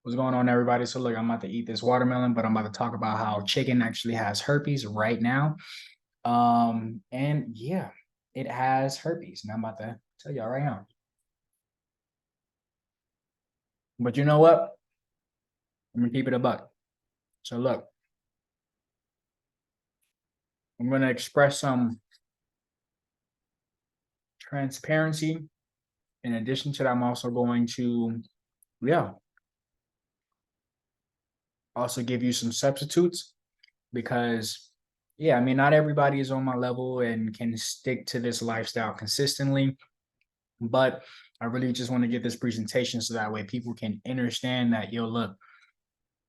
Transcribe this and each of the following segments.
What's going on, everybody? So look, I'm about to eat this watermelon, but I'm about to talk about how chicken actually has herpes right now. And yeah, it has herpes. And I'm about to tell y'all right now. But you know what? I'm gonna keep it a buck. So look, I'm gonna express some transparency. In addition to that, I'm also going to, yeah, also give you some substitutes because yeah, I mean, not everybody is on my level and can stick to this lifestyle consistently. But I really just want to get this presentation so that way people can understand that, yo, look,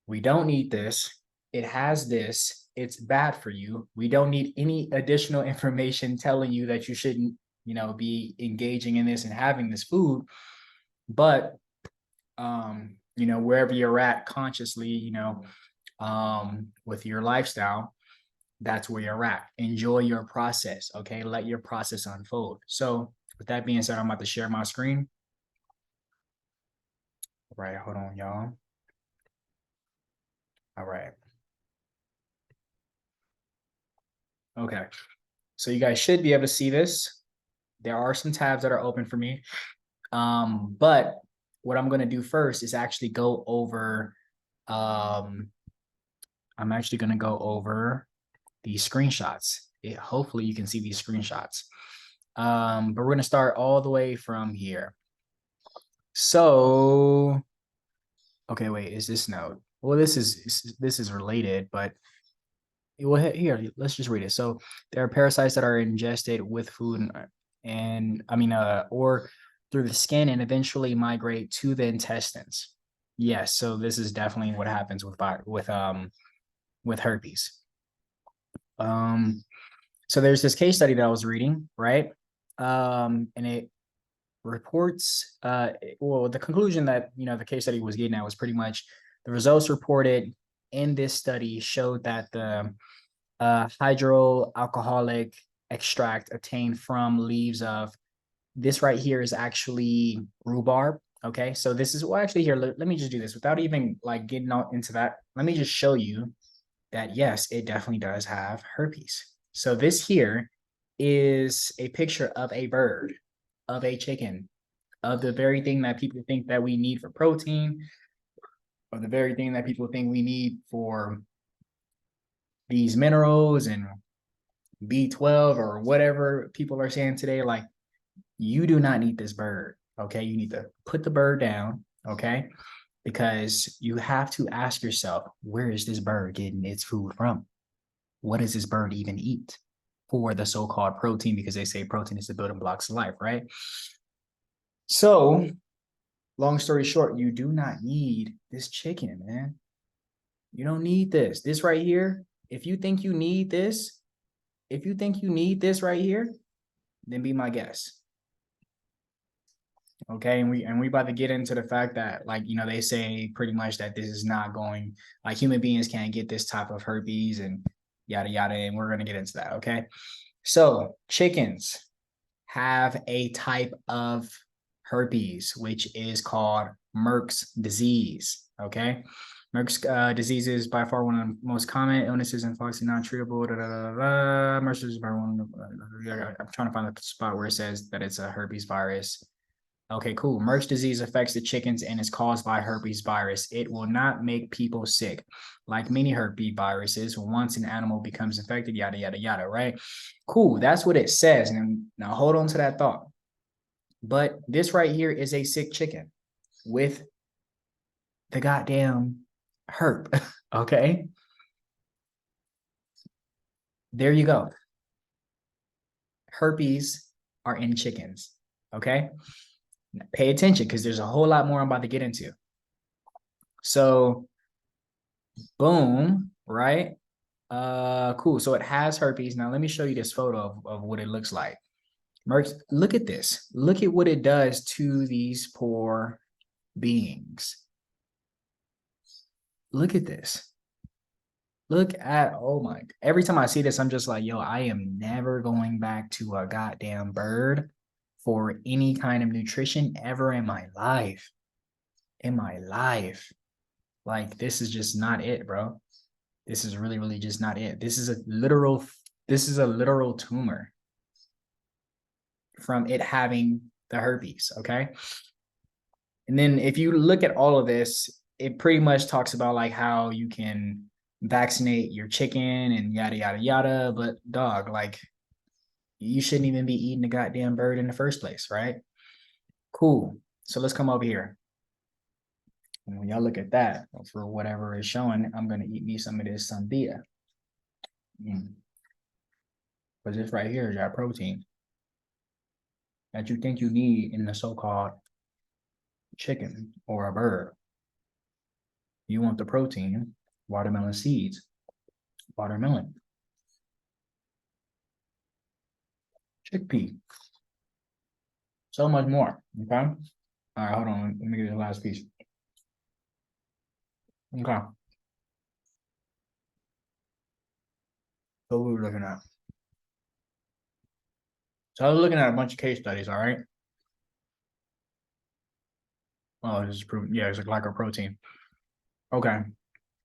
we don't need this. It has this. It's bad for you. We don't need any additional information telling you that you shouldn't, be engaging in this and having this food. But, wherever you're at consciously, with your lifestyle, that's where you're at. Enjoy your process. Okay. Let your process unfold. So, with that being said, I'm about to share my screen. All right, hold on, y'all. All right. Okay. So you guys should be able to see this. There are some tabs that are open for me. But what I'm going to do first is actually go over, I'm actually going to go over these screenshots. Hopefully you can see these screenshots. But we're going to start all the way from here. So, okay, wait, is this node? Well, this is related, but well, here, let's just read it. So there are parasites that are ingested with food or through the skin and eventually migrate to the intestines. Yes, so this is definitely what happens with herpes. So there's this case study that I was reading, right? And it reports the conclusion that the case study was getting at was pretty much the results reported in this study showed that the hydroalcoholic extract obtained from leaves of this right here is actually rhubarb. Okay, so this is well actually here. Let me just do this without even like getting out into that. Let me just show you that yes, it definitely does have herpes. So this here is a picture of a bird, of a chicken, of the very thing that people think that we need for protein, or the very thing that people think we need for these minerals and B12 or whatever people are saying today. Like, you do not need this bird. Okay. You need to put the bird down. Okay. Because you have to ask yourself, where is this bird getting its food from? What does this bird even eat for the so-called protein? Because they say protein is the building blocks of life, right? So, long story short, you do not need this chicken, man. You don't need this. This right here, if you think you need this right here, then be my guest. Okay, and we about to get into the fact that, like, they say pretty much that this is not going, like, human beings can't get this type of herpes and yada yada, and we're gonna get into that. Okay, so chickens have a type of herpes which is called Merck's disease. Okay, Merck's disease is by far one of the most common illnesses in foxy non-treatable. Merck's is by one. I'm trying to find the spot where it says that it's a herpes virus. Okay, cool. Merck's disease affects the chickens and is caused by herpes virus. It will not make people sick. Like many herpes viruses, once an animal becomes infected, yada, yada, yada, right? Cool. That's what it says. And now hold on to that thought. But this right here is a sick chicken with the goddamn herp. Okay. There you go. Herpes are in chickens. Okay. Now, pay attention because there's a whole lot more I'm about to get into. So, boom, right? Cool. So it has herpes. Now let me show you this photo of what it looks like. Merc, look at this. Look at what it does to these poor beings. Look at this. Look at, oh my, every time I see this, I'm just like, yo, I am never going back to a goddamn bird for any kind of nutrition ever in my life. In my life. Like, this is just not it, bro. This is really, really just not it. This is a literal tumor from it having the herpes, okay? And then if you look at all of this, it pretty much talks about like how you can vaccinate your chicken and yada, yada, yada. But dog, like, you shouldn't even be eating the goddamn bird in the first place, right? Cool. So let's come over here. And when y'all look at that, for whatever is showing, I'm going to eat me some of this sandía. Because this right here is our protein that you think you need in the so-called chicken or a bird. You want the protein, watermelon seeds, watermelon, chickpea, so much more, okay? All right, hold on, let me get the last piece. Okay. So what we're looking at. So I was looking at a bunch of case studies, all right? Oh, this is proven. Yeah, it's a glycoprotein. Okay.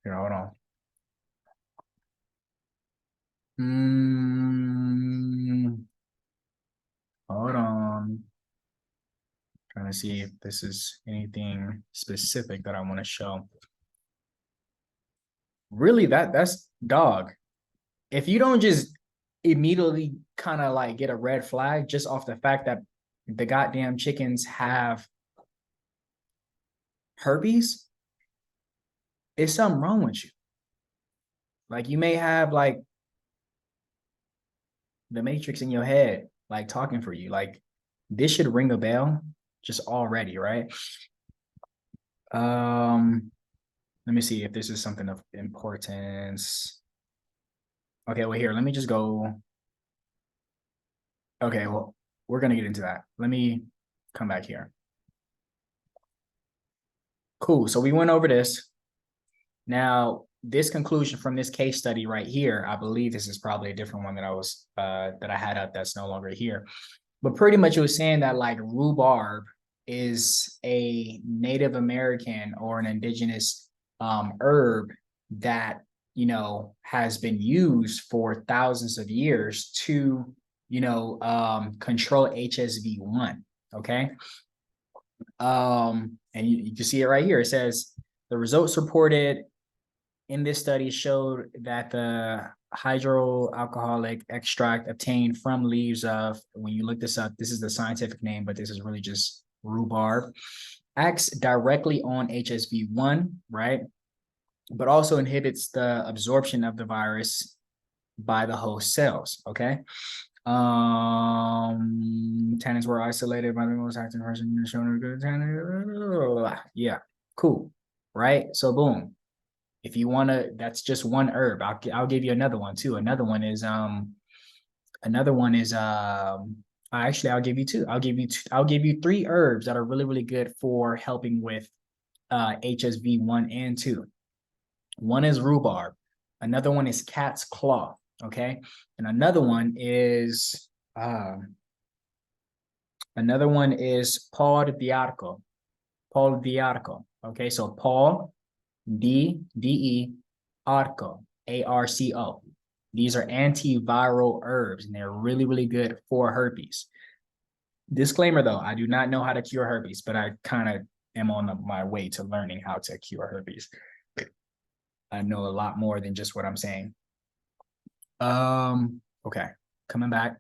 Here, hold on. Hold on. Trying to see if this is anything specific that I want to show. Really, that's dog. If you don't just immediately kind of like get a red flag just off the fact that the goddamn chickens have herpes, is something wrong with you. Like, you may have like the matrix in your head, like talking for you. Like, this should ring a bell just already, right? Let me see if this is something of importance. Okay, well, here, let me just go. Okay, well, we're gonna get into that. Let me come back here. Cool, so we went over this. Now, this conclusion from this case study right here, I believe this is probably a different one that I had up that's no longer here. But pretty much it was saying that like rhubarb is a Native American or an indigenous herb that, you know, has been used for thousands of years to, you know, control HSV1. Okay. And you can see it right here. It says the results reported in this study showed that the hydroalcoholic extract obtained from leaves of, when you look this up, this is the scientific name, but this is really just rhubarb, acts directly on HSV1, right? But also inhibits the absorption of the virus by the host cells, okay? Tannins were isolated by the most active person shown good tannin. Yeah, cool, right? So boom. If you want to, that's just one herb. I'll give you another one too. Actually, I'll give you two. I'll give you three herbs that are really, really good for helping with HSV1 and 2. One is rhubarb. Another one is cat's claw. Okay. And another one is Paul Diarco. Paul Diarco. Okay, so Paul D-E Arco, A-R-C-O. These are antiviral herbs, and they're really, really good for herpes. Disclaimer, though, I do not know how to cure herpes, but I kind of am on my way to learning how to cure herpes. I know a lot more than just what I'm saying. Okay, coming back.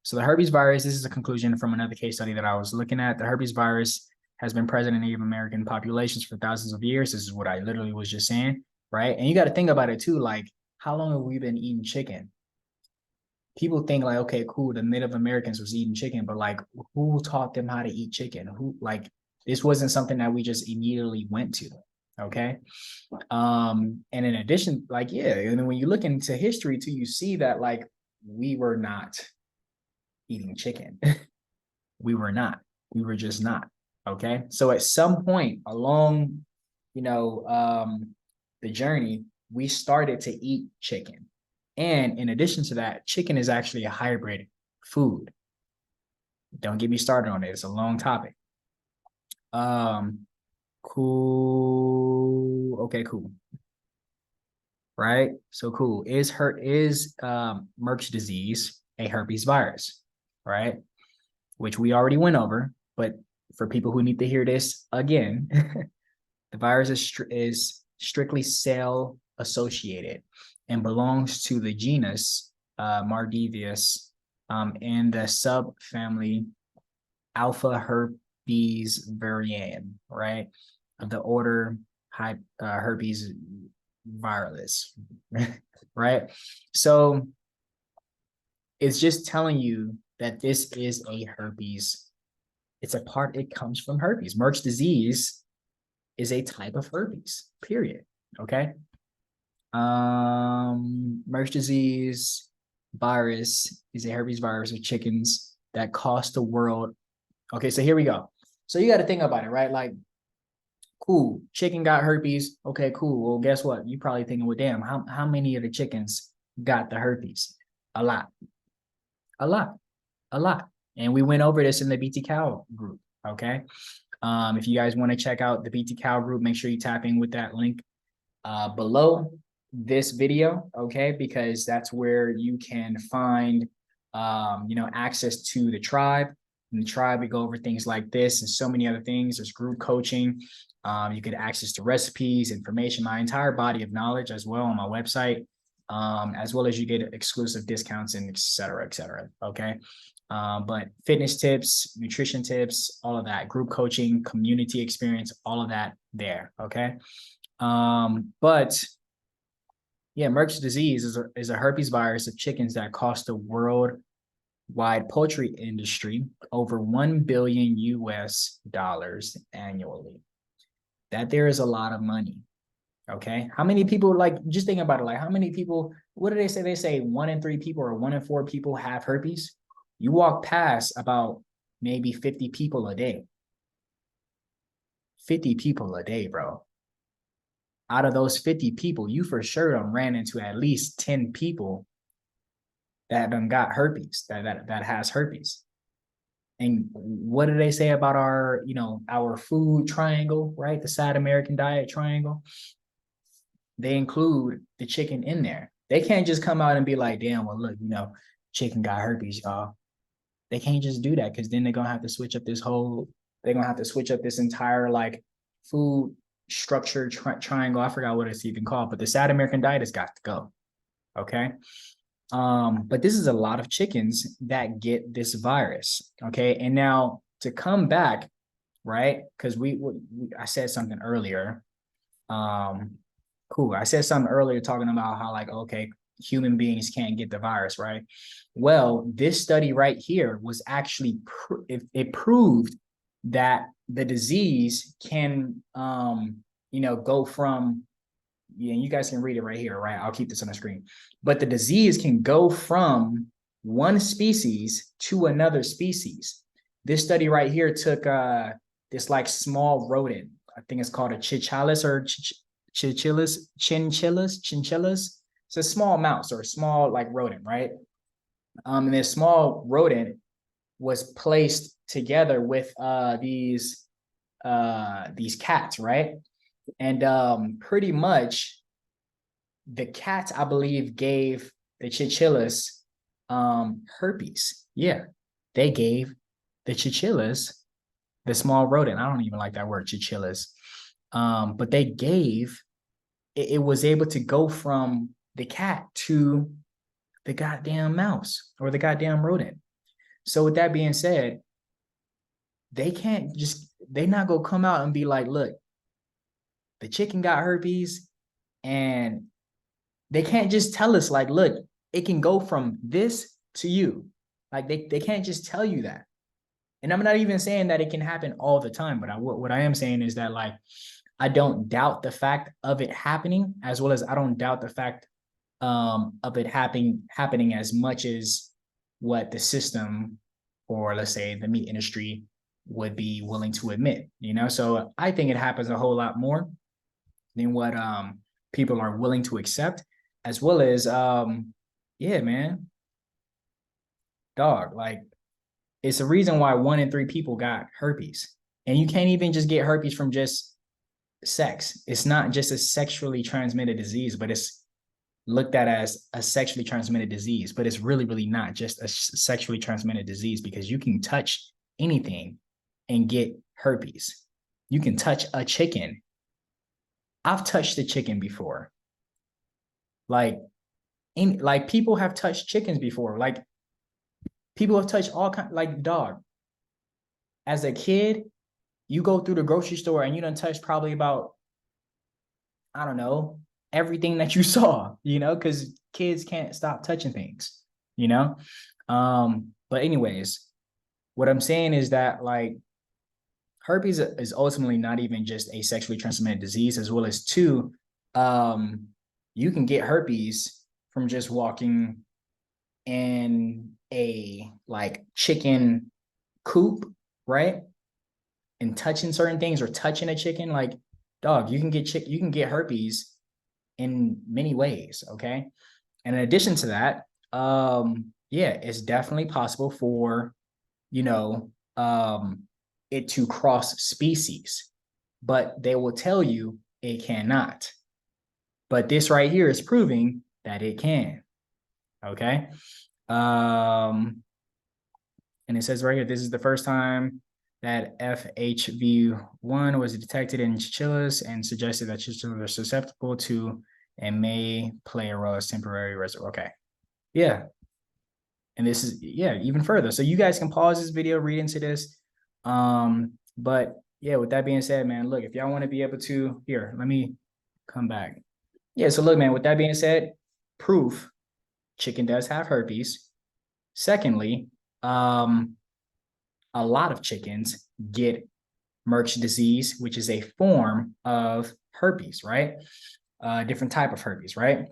So the herpes virus, this is a conclusion from another case study that I was looking at. The herpes virus has been present in Native American populations for thousands of years. This is what I literally was just saying, right? And you got to think about it too. Like, how long have we been eating chicken? People think like, okay, cool, the Native Americans was eating chicken, but like, who taught them how to eat chicken? Who, like, this wasn't something that we just immediately went to, okay? And in addition, like, yeah, and then when you look into history too, you see that like we were not eating chicken. We were not. We were just not. Okay. So at some point along, you know, the journey, we started to eat chicken. And in addition to that, chicken is actually a hybrid food. Don't get me started on it. It's a long topic. Cool. Okay, cool. Right? So cool. Is Merck's disease a herpes virus? Right? Which we already went over, but for people who need to hear this again, the virus is strictly cell associated and belongs to the genus Margivius and the subfamily Alpha herpes variant, right? Of the order herpes viralis, right? So it's just telling you that this is a herpes. It comes from herpes. Merck's disease is a type of herpes, period. Okay. Merck's disease virus is a herpes virus of chickens that cost the world. Okay, so here we go. So you got to think about it, right? Like, cool, chicken got herpes. Okay, cool. Well, guess what? You probably thinking, well, damn, how many of the chickens got the herpes? A lot, a lot, a lot. And we went over this in the BTCOW group. Okay. If you guys want to check out the BTCOW group, make sure you tap in with that link below this video, okay? Because that's where you can find, access to the tribe. In the tribe, we go over things like this and so many other things. There's group coaching. You get access to recipes, information, my entire body of knowledge as well on my website, as well as you get exclusive discounts and et cetera, okay? But fitness tips, nutrition tips, all of that, group coaching, community experience, all of that there, okay? But yeah, Merck's disease is a herpes virus of chickens that cost the worldwide poultry industry over $1 billion US annually. That there is a lot of money. Okay. How many people, like, just think about it, like how many people, what do they say? They say 1 in 3 people or 1 in 4 people have herpes. You walk past about maybe 50 people a day. 50 people a day, bro. Out of those 50 people, you for sure done ran into at least 10 people that done got herpes, that has herpes. And what do they say about our food triangle, right? The South American diet triangle. They include the chicken in there. They can't just come out and be like, damn, well, look, chicken got herpes, y'all. They can't just do that because then they're going to have to switch up this entire like food structure triangle. I forgot what it's even called, but the South American diet has got to go. Okay. But this is a lot of chickens that get this virus. Okay. And now to come back, right? Because I said something earlier. Cool. I said something earlier talking about how, like, okay, human beings can't get the virus, right? Well, this study right here was actually it proved that the disease can go from, yeah, you guys can read it right here, right? I'll keep this on the screen. But the disease can go from one species to another species. This study right here took this like small rodent. I think it's called a chinchillas or chinchillas. It's a small mouse or a small like rodent, right? And this small rodent was placed together with these cats, right? And pretty much the cats, I believe, gave the chinchillas herpes. Yeah, they gave the chinchillas, the small rodent. I don't even like that word, chinchillas. But they gave it was able to go from the cat to the goddamn mouse or the goddamn rodent. So with that being said, they're not gonna come out and be like, look, the chicken got herpes, and they can't just tell us like, look, it can go from this to you. Like they can't just tell you that. And I'm not even saying that it can happen all the time, but what I am saying is that, like, I don't doubt the fact of it happening, as well as I don't doubt the fact of it happening as much as what the system, or let's say the meat industry, would be willing to admit. So I think it happens a whole lot more than what people are willing to accept, as well as yeah, man, dog, like, it's a reason why 1 in 3 people got herpes. And you can't even just get herpes from just sex. It's not just a sexually transmitted disease, but it's looked at as a sexually transmitted disease, but it's really, really not just a sexually transmitted disease, because you can touch anything and get herpes. You can touch a chicken. I've touched a chicken before. Like, people have touched chickens before. Like, people have touched all kinds, like dog. As a kid, you go through the grocery store and you done touched probably about, I don't know, everything that you saw, because kids can't stop touching things, you know? But anyways, what I'm saying is that, like, herpes is ultimately not even just a sexually transmitted disease, as well as two, you can get herpes from just walking in a like chicken coop, right? And touching certain things, or touching a chicken. Like, dog, you can get herpes in many ways, okay? And in addition to that, yeah, it's definitely possible for, it to cross species, but they will tell you it cannot. But this right here is proving that it can, okay? And it says right here, this is the first time that FHV1 was detected in chinchillas, and suggested that chinchillas are susceptible to and may play a role as temporary reservoir. Okay. Yeah. And this is, yeah, even further. So you guys can pause this video, read into this. But yeah, with that being said, man, look, if y'all want to be able to, here, let me come back. Yeah, so look, man, with that being said, proof, chicken does have herpes. Secondly, a lot of chickens get Merck's disease, which is a form of herpes, right? Different type of herpes, right?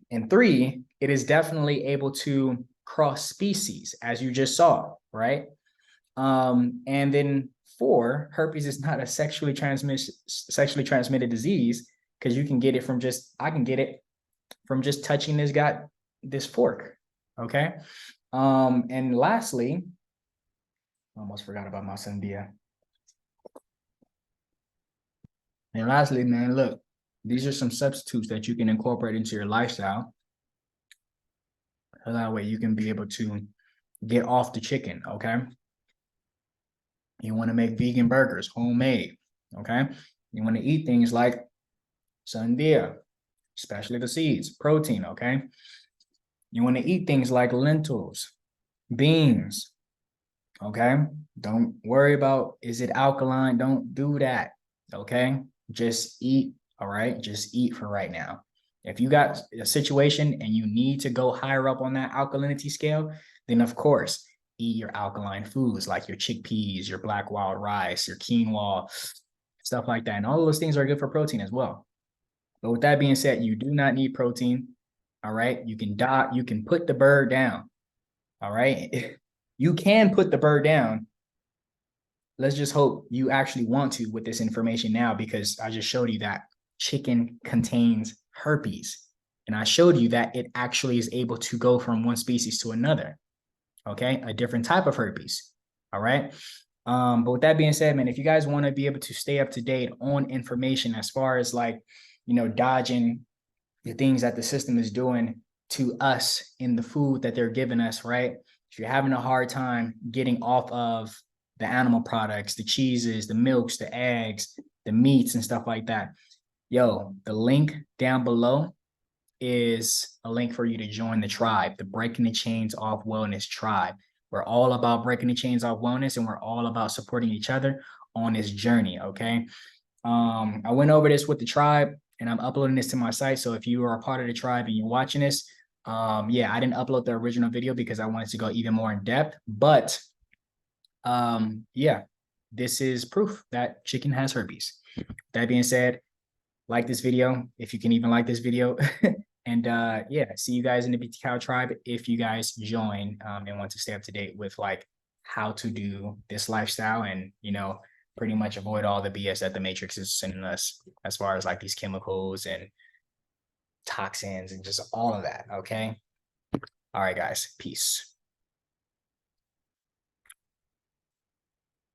And three, it is definitely able to cross species, as you just saw, right? And then four, herpes is not a sexually transmitted disease, because you can get it from I can get it from just touching this fork, okay? And lastly, I almost forgot about my sandia. And lastly, man, look, these are some substitutes that you can incorporate into your lifestyle. So that way you can be able to get off the chicken, okay? You want to make vegan burgers, homemade, okay? You want to eat things like sandia, especially the seeds, protein, okay? You want to eat things like lentils, beans, okay? Don't worry about, is it alkaline? Don't do that, okay? Just eat, all right? Just eat for right now. If you got a situation and you need to go higher up on that alkalinity scale, then of course, eat your alkaline foods like your chickpeas, your black wild rice, your quinoa, stuff like that. And all those things are good for protein as well. But with that being said, you do not need protein, all right? You can put the bird down, all right? You can put the bird down. Let's just hope you actually want to with this information now, because I just showed you that chicken contains herpes. And I showed you that it actually is able to go from one species to another, okay? A different type of herpes, all right? But with that being said, man, if you guys want to be able to stay up to date on information as far as like, dodging the things that the system is doing to us in the food that they're giving us, right? If you're having a hard time getting off of the animal products, the cheeses, the milks, the eggs, the meats and stuff like that, yo, the link down below is a link for you to join the tribe, the Breaking the Chains Off Wellness tribe. We're all about breaking the chains off wellness, and we're all about supporting each other on this journey, okay? I went over this with the tribe, and I'm uploading this to my site. So if you are a part of the tribe and you're watching this, yeah, I didn't upload the original video because I wanted to go even more in depth, but yeah, this is proof that chicken has herpes. That being said, like this video, if you can even like this video. And yeah, see you guys in the BTCOW tribe if you guys join and want to stay up to date with like how to do this lifestyle and, pretty much avoid all the BS that the Matrix is sending us as far as like these chemicals and toxins and just all of that. Okay. All right, guys. Peace.